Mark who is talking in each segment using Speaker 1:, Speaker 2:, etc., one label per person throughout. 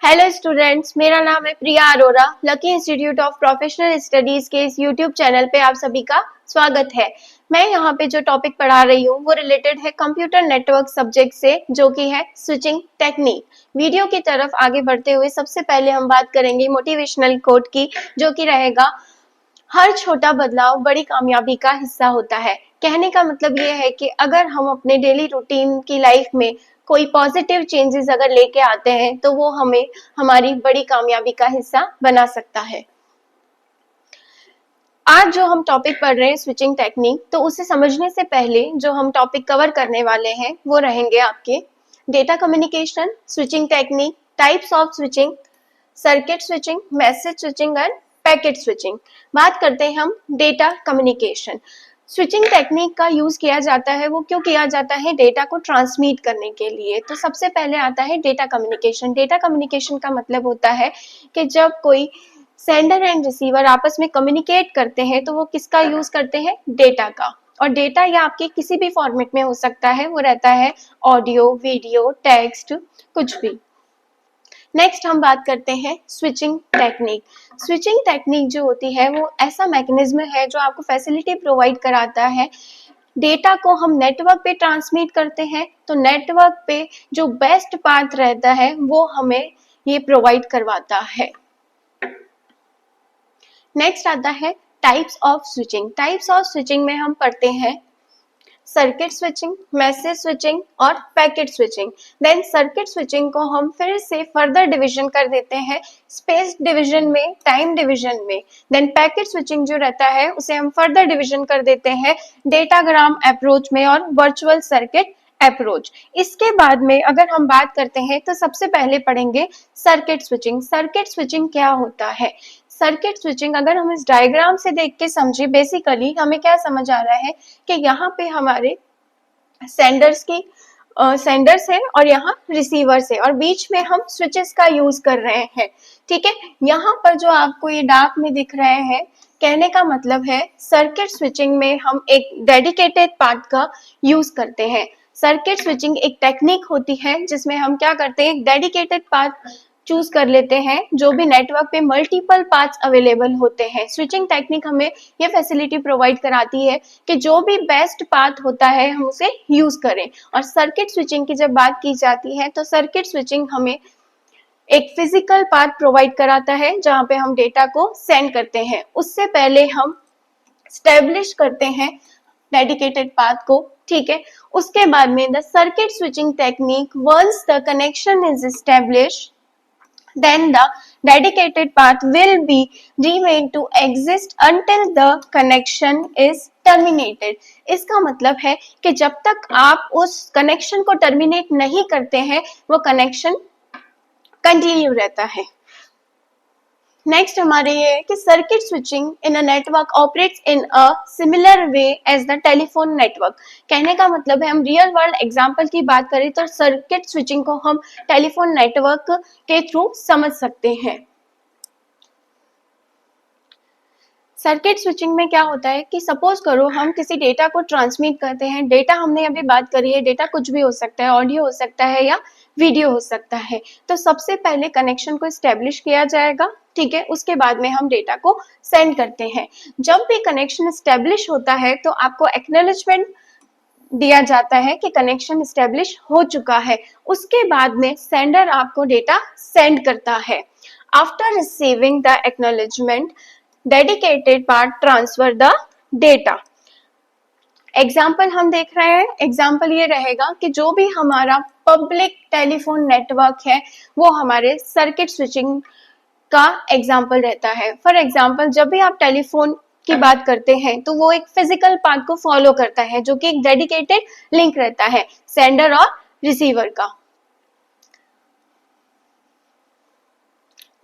Speaker 1: Hello students, मेरा नाम है Priya Arora. Lucky Institute of Professional Studies के इस यूट्यूब चैनल पे आप सभी का स्वागत है। मैं यहाँ पे जो टॉपिक पढ़ा रही हूँ वो रिलेटेड है कंप्यूटर नेटवर्क सब्जेक्ट से, जो कि है स्विचिंग टेक्निक। वीडियो की तरफ आगे बढ़ते हुए सबसे पहले हम बात करेंगे मोटिवेशनल कोट की, जो कि रहेगा हर छोटा बदलाव बड़ी कामयाबी का हिस्सा होता है। कहने का मतलब ये है कि अगर हम अपने डेली रूटीन की लाइफ में कोई पॉजिटिव चेंजेस अगर लेके आते हैं तो वो हमें हमारी बड़ी कामयाबी का हिस्सा बना सकता है। आज जो हम टॉपिक पढ़ रहे हैं स्विचिंग टेक्निक, तो उसे समझने से पहले जो हम टॉपिक कवर करने वाले हैं वो रहेंगे आपके data communication, switching technique, types of switching, circuit switching, message switching end packet switching. बात करते हैं हम डेटा कम्युनिकेशन। स्विचिंग टेक्निक का यूज किया जाता है, वो क्यों किया जाता है? डेटा को ट्रांसमिट करने के लिए। तो सबसे पहले आता है डेटा कम्युनिकेशन। डेटा कम्युनिकेशन का मतलब होता है कि जब कोई सेंडर एंड रिसीवर आपस में कम्युनिकेट करते हैं तो वो किसका यूज करते हैं? डेटा का। और डेटा या आपके किसी भी फॉर्मेट में हो सकता है, वो रहता है ऑडियो, वीडियो, टेक्स्ट, कुछ भी। नेक्स्ट हम बात करते हैं स्विचिंग टेक्निक। स्विचिंग टेक्निक जो होती है वो ऐसा मैकेनिज्म है जो आपको फैसिलिटी प्रोवाइड कराता है। डेटा को हम नेटवर्क पे ट्रांसमिट करते हैं तो नेटवर्क पे जो बेस्ट पाथ रहता है वो हमें ये प्रोवाइड करवाता है। नेक्स्ट आता है types of switching. Types of switching में हम पढ़ते हैं सर्किट स्विचिंग, मैसेज स्विचिंग और packet switching. Then circuit switching को हम फिर से फर्दर डिवीजन कर देते हैं स्पेस डिवीजन में, टाइम डिवीजन में। देन पैकेट स्विचिंग जो रहता है उसे हम फर्दर डिवीजन कर देते हैं डेटाग्राम अप्रोच में और वर्चुअल सर्किट अप्रोच। इसके बाद में अगर हम बात करते हैं तो सबसे पहले पढ़ेंगे सर्किट स्विचिंग। सर्किट स्विचिंग क्या होता है? सर्किट स्विचिंग अगर हम इस डायग्राम से देख के समझे, बेसिकली हमें क्या समझ आ रहा है कि यहाँ पे हमारे सेंडर्स है और यहाँ रिसीवर्स है और बीच में हम स्विचेस का यूज कर रहे हैं। ठीक है, यहाँ पर जो आपको ये डार्क में दिख रहे हैं, कहने का मतलब है सर्किट स्विचिंग में हम एक डेडिकेटेड पार्ट का यूज करते हैं। सर्किट स्विचिंग एक टेक्निक होती है जिसमें हम क्या करते हैं, एक डेडिकेटेड पार्ट चूज कर लेते हैं जो भी नेटवर्क पे मल्टीपल पाथ्स अवेलेबल होते हैं। स्विचिंग टेक्निक हमें ये फैसिलिटी प्रोवाइड कराती है कि जो भी बेस्ट पाथ होता है हम उसे यूज करें। और सर्किट स्विचिंग की जब बात की जाती है तो सर्किट स्विचिंग हमें एक फिजिकल पाथ प्रोवाइड कराता है जहां पे हम डेटा को सेंड करते हैं। उससे पहले हम स्टैब्लिश करते हैं डेडिकेटेड पाथ को। ठीक है, उसके बाद में the circuit switching technique, once the connection is established, then the dedicated path will be remain to exist until the connection is terminated। इसका मतलब है कि जब तक आप उस कनेक्शन को टर्मिनेट नहीं करते हैं वो कनेक्शन कंटिन्यू रहता है। नेक्स्ट हमारे ये है कि circuit switching in a network operates in a similar way as the telephone network. कहने का मतलब है हम रियल वर्ल्ड एग्जांपल की बात करें तो सर्किट स्विचिंग को हम टेलीफोन नेटवर्क के थ्रू समझ सकते हैं। सर्किट स्विचिंग में क्या होता है कि सपोज करो हम किसी डेटा को ट्रांसमिट करते हैं। डेटा हमने अभी बात करी है, डेटा कुछ भी हो सकता है, ऑडियो हो सकता है या वीडियो हो सकता है। तो सबसे पहले कनेक्शन को एस्टेब्लिश किया जाएगा, ठीक है, उसके बाद में हम डेटा को सेंड करते हैं। जब भी कनेक्शन एस्टेब्लिश होता है तो आपको एक्नॉलेजमेंट दिया जाता है कि कनेक्शन एस्टेब्लिश हो चुका है। उसके बाद में सेंडर आपको डेटा सेंड करता है। After receiving the acknowledgement, dedicated part transfer the data. Example हम देख रहे हैं, एग्जाम्पल ये रहेगा कि जो भी हमारा पब्लिक टेलीफोन नेटवर्क है वो हमारे सर्किट स्विचिंग का एग्जाम्पल रहता है। फॉर एग्जाम्पल जब भी आप टेलीफोन की बात करते हैं तो वो एक फिजिकल पार्ट को फॉलो करता है जो कि एक डेडिकेटेड लिंक रहता है सेंडर और रिसीवर का।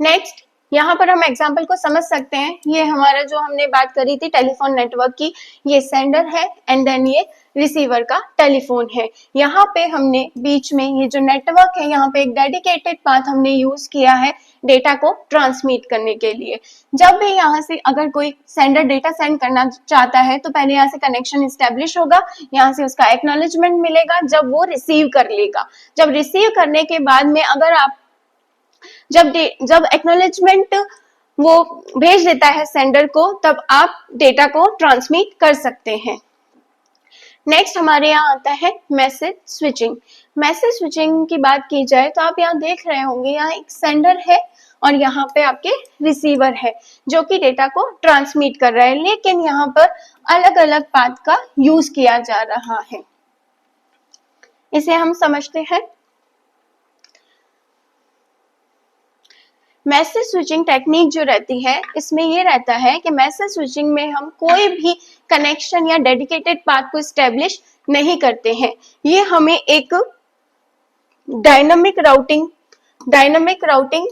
Speaker 1: नेक्स्ट यहाँ पर हम एग्जाम्पल को समझ सकते हैं। ये हमारा जो हमने बात करी थी टेलीफोन नेटवर्क की, ये सेंडर है एंड देन ये रिसीवर का टेलीफोन है। यहाँ पे हमने बीच में ये जो नेटवर्क है यहाँ पे एक डेडिकेटेड पाथ हमने यूज किया है डेटा को ट्रांसमिट करने के लिए। जब भी यहाँ से अगर कोई सेंडर डेटा सेंड करना चाहता है तो पहले यहाँ से कनेक्शन एस्टेब्लिश होगा, यहाँ से उसका एक्नॉलेजमेंट मिलेगा, जब वो रिसीव कर लेगा। जब रिसीव करने के बाद में अगर आप जब एक्नॉलेजमेंट वो भेज देता है सेंडर को, तब आप डेटा को ट्रांसमिट कर सकते हैं। नेक्स्ट हमारे यहाँ आता है मैसेज स्विचिंग। मैसेज स्विचिंग की बात की जाए तो आप यहाँ देख रहे होंगे, यहाँ एक सेंडर है और यहाँ पे आपके रिसीवर है जो कि डेटा को ट्रांसमिट कर रहा है, लेकिन यहाँ पर अलग अलग पाथ का यूज किया जा रहा है। इसे हम समझते हैं। मैसेज स्विचिंग टेक्निक जो रहती है, इसमें ये रहता है कि मैसेज स्विचिंग में हम कोई भी कनेक्शन या डेडिकेटेड पाथ को स्टेब्लिश नहीं करते हैं। ये हमें एक डायनामिक राउटिंग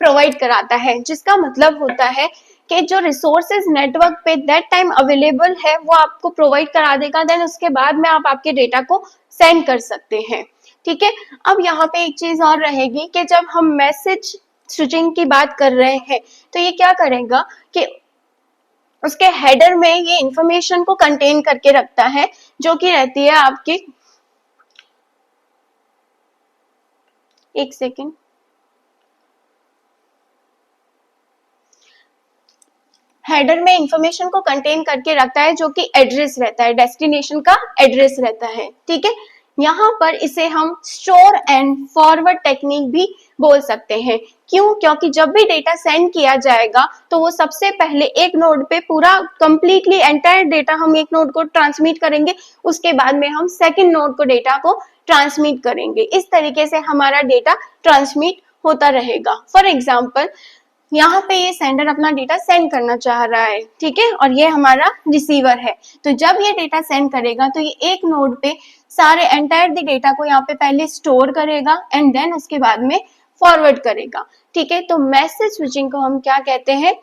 Speaker 1: प्रोवाइड कराता है, जिसका मतलब होता है कि जो रिसोर्सेज नेटवर्क पे दैट टाइम अवेलेबल है वो आपको प्रोवाइड करा देगा, देन उसके बाद में आप आपके डेटा को सेंड कर सकते हैं। ठीक है, अब यहाँ पे एक चीज और रहेगी कि जब हम मैसेज स्विचिंग की बात कर रहे हैं तो ये क्या करेगा कि उसके हेडर में ये इंफॉर्मेशन को कंटेन करके रखता है, जो कि रहती है आपकी, एक सेकेंड, हेडर में इंफॉर्मेशन को कंटेन करके रखता है जो कि एड्रेस रहता है, डेस्टिनेशन का एड्रेस रहता है। ठीक है, यहाँ पर इसे हम स्टोर एंड फॉरवर्ड टेक्निक भी बोल सकते हैं। क्यों? क्योंकि जब भी डेटा सेंड किया जाएगा तो वो सबसे पहले एक नोड पे पूरा कंप्लीटली एंटायर डेटा हम एक नोड को ट्रांसमिट करेंगे, उसके बाद में हम सेकंड नोड को डेटा को ट्रांसमिट करेंगे। इस तरीके से हमारा डेटा ट्रांसमिट होता रहेगा। फॉर एग्जाम्पल, यहाँ पे ये सेंडर अपना डेटा सेंड करना चाह रहा है, ठीक है, और ये हमारा रिसीवर है। तो जब ये डेटा सेंड करेगा तो ये एक नोड पे सारे एंटायर द डेटा को यहाँ पे पहले स्टोर करेगा एंड देन उसके बाद में फॉरवर्ड करेगा। ठीक है, तो मैसेज स्विचिंग को हम क्या कहते हैं?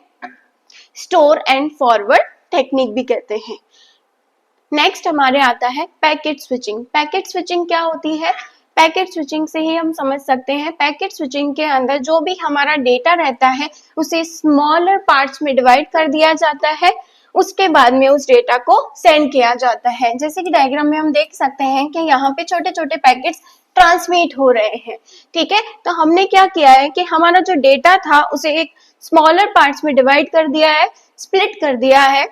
Speaker 1: स्टोर एंड फॉरवर्ड टेक्निक भी कहते हैं। नेक्स्ट हमारे आता है पैकेट स्विचिंग। पैकेट स्विचिंग क्या होती है? पैकेट स्विचिंग से ही हम समझ सकते हैं। पैकेट स्विचिंग के अंदर जो भी हमारा डेटा रहता है उसे स्मॉलर पार्ट्स में डिवाइड कर दिया जाता है, उसके बाद में उस डेटा को सेंड किया जाता है। जैसे कि डायग्राम में हम देख सकते हैं कि यहाँ पे छोटे छोटे पैकेट्स ट्रांसमिट हो रहे हैं। ठीक है, तो हमने क्या किया है कि हमारा जो डेटा था उसे एक स्मॉलर पार्ट्स में डिवाइड कर दिया है, स्प्लिट कर दिया है,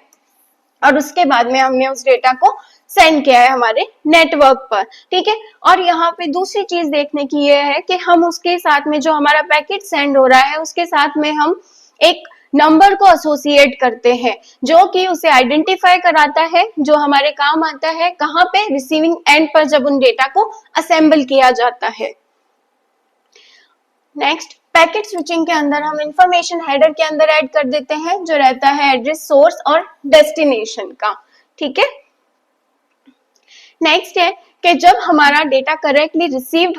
Speaker 1: और उसके बाद में हमने उस डेटा को सेंड किया है हमारे नेटवर्क पर। ठीक है, और यहाँ पे दूसरी चीज देखने की ये है कि हम उसके साथ में जो हमारा पैकेट सेंड हो रहा है उसके साथ में हम एक नंबर को एसोसिएट करते हैं, जो कि उसे आइडेंटिफाई कराता है, जो हमारे काम आता है कहाँ पे? रिसीविंग एंड पर, जब उन डेटा को असेंबल किया जाता है। नेक्स्ट, पैकेट स्विचिंग के अंदर हम इंफॉर्मेशन हेडर के अंदर ऐड कर देते हैं, जो रहता है एड्रेस, सोर्स और डेस्टिनेशन का। ठीक है, नेक्स्ट है कि जब हमारा डेटा करेक्टली रिसीव्ड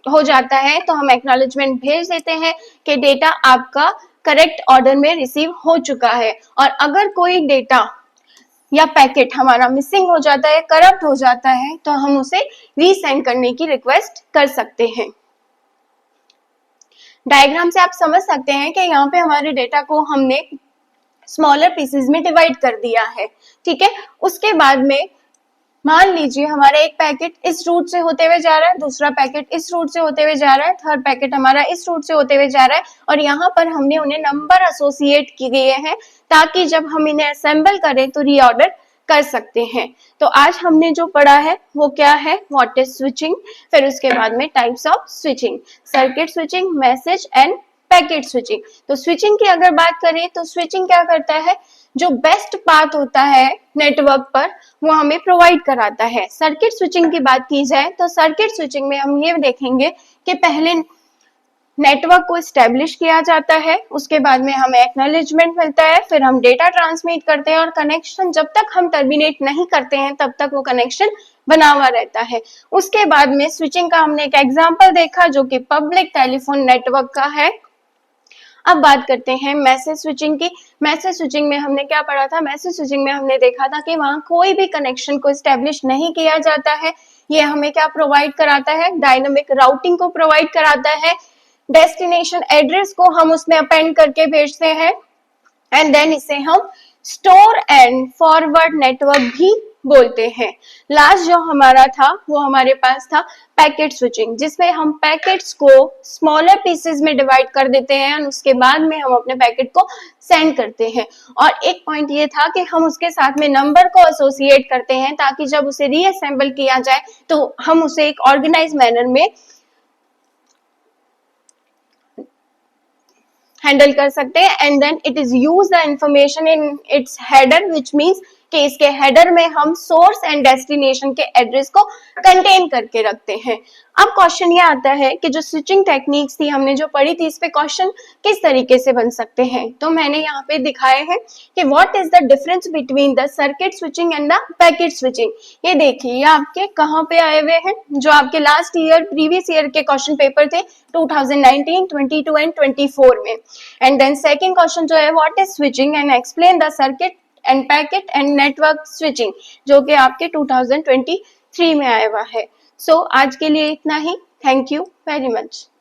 Speaker 1: हो जाता है तो हम एक्नॉलेजमेंट भेज देते हैं कि डेटा आपका करेक्ट ऑर्डर में रिसीव हो चुका है। और अगर कोई डेटा या पैकेट हमारा मिसिंग हो जाता है, करप्ट हो जाता है, तो हम उसे रीसेंड करने की रिक्वेस्ट कर सकते हैं। डायग्राम से आप समझ सकते हैं कि यहाँ पे हमारे डेटा को हमने स्मॉलर पीसेस में डिवाइड कर दिया है। ठीक है, उसके बाद में मान लीजिए हमारा एक पैकेट इस रूट से होते हुए जा रहा है, दूसरा पैकेट इस रूट से होते हुए जा रहा है, थर्ड पैकेट हमारा इस रूट से होते हुए जा रहा है, और यहाँ पर हमने उन्हें नंबर एसोसिएट किए हैं ताकि जब हम इन्हें असेंबल करें तो रीऑर्डर कर सकते हैं। तो आज हमने जो पढ़ा है वो क्या है? व्हाट इज स्विचिंग, फिर उसके बाद में types of switching, circuit switching, message end packet switching. तो स्विचिंग की अगर बात करें तो स्विचिंग क्या करता है? जो बेस्ट पाथ होता है नेटवर्क पर वो हमें प्रोवाइड कराता है। सर्किट स्विचिंग की बात की जाए तो सर्किट स्विचिंग में हम ये देखेंगे कि पहले नेटवर्क को स्टेब्लिश किया जाता है, उसके बाद में हमें एक्नॉलेजमेंट मिलता है, फिर हम डेटा ट्रांसमिट करते हैं, और कनेक्शन जब तक हम टर्मिनेट नहीं करते हैं तब तक वो कनेक्शन बना हुआ रहता है। उसके बाद में स्विचिंग का हमने एक एग्जांपल देखा जो कि पब्लिक टेलीफोन नेटवर्क का है। अब बात करते हैं मैसेज स्विचिंग की। मैसेज स्विचिंग में हमने क्या पढ़ा था? मैसेज स्विचिंग में हमने देखा था कि वहां कोई भी कनेक्शन को स्टेब्लिश नहीं किया जाता है। ये हमें क्या प्रोवाइड कराता है? डायनामिक राउटिंग को प्रोवाइड कराता है। डेस्टिनेशन एड्रेस को हम उसमें अपेंड करके भेजते हैं, एंड देन इसे हम स्टोर एंड फॉरवर्ड नेटवर्क भी बोलते हैं। लास्ट जो हमारा था वो हमारे पास था पैकेट स्विचिंग, जिसमें हम पैकेट्स को स्मॉलर पीसेस में डिवाइड कर देते हैं और उसके बाद में हम अपने पैकेट को सेंड करते हैं। और एक पॉइंट ये था कि हम उसके साथ में नंबर को एसोसिएट करते हैं ताकि जब उसे रीअसेंबल किया जाए तो हम उसे एक ऑर्गेनाइज मैनर में हैंडल कर सकते हैं। And then it is use the information in its header, which means कि इसके हेडर में हम सोर्स एंड डेस्टिनेशन के एड्रेस को कंटेन करके रखते हैं। अब क्वेश्चन ये आता है कि जो स्विचिंग टेक्निक्स थी हमने जो पढ़ी थी, इस पे क्वेश्चन किस तरीके से बन सकते हैं। तो मैंने यहाँ पे दिखाए हैं कि what is the difference between the circuit switching and the packet switching. ये देखिए, ये आपके कहाँ पे आए हुए हैं, जो आपके लास्ट ईयर प्रीवियस ईयर के क्वेश्चन पेपर थे 2019, 22 एंड 24 में। एंड देन सेकंड क्वेश्चन जो है, what is switching and explain the circuit end packet and network switching, जो कि आपके 2023 में आया हुआ है। सो आज के लिए इतना ही। Thank you very much.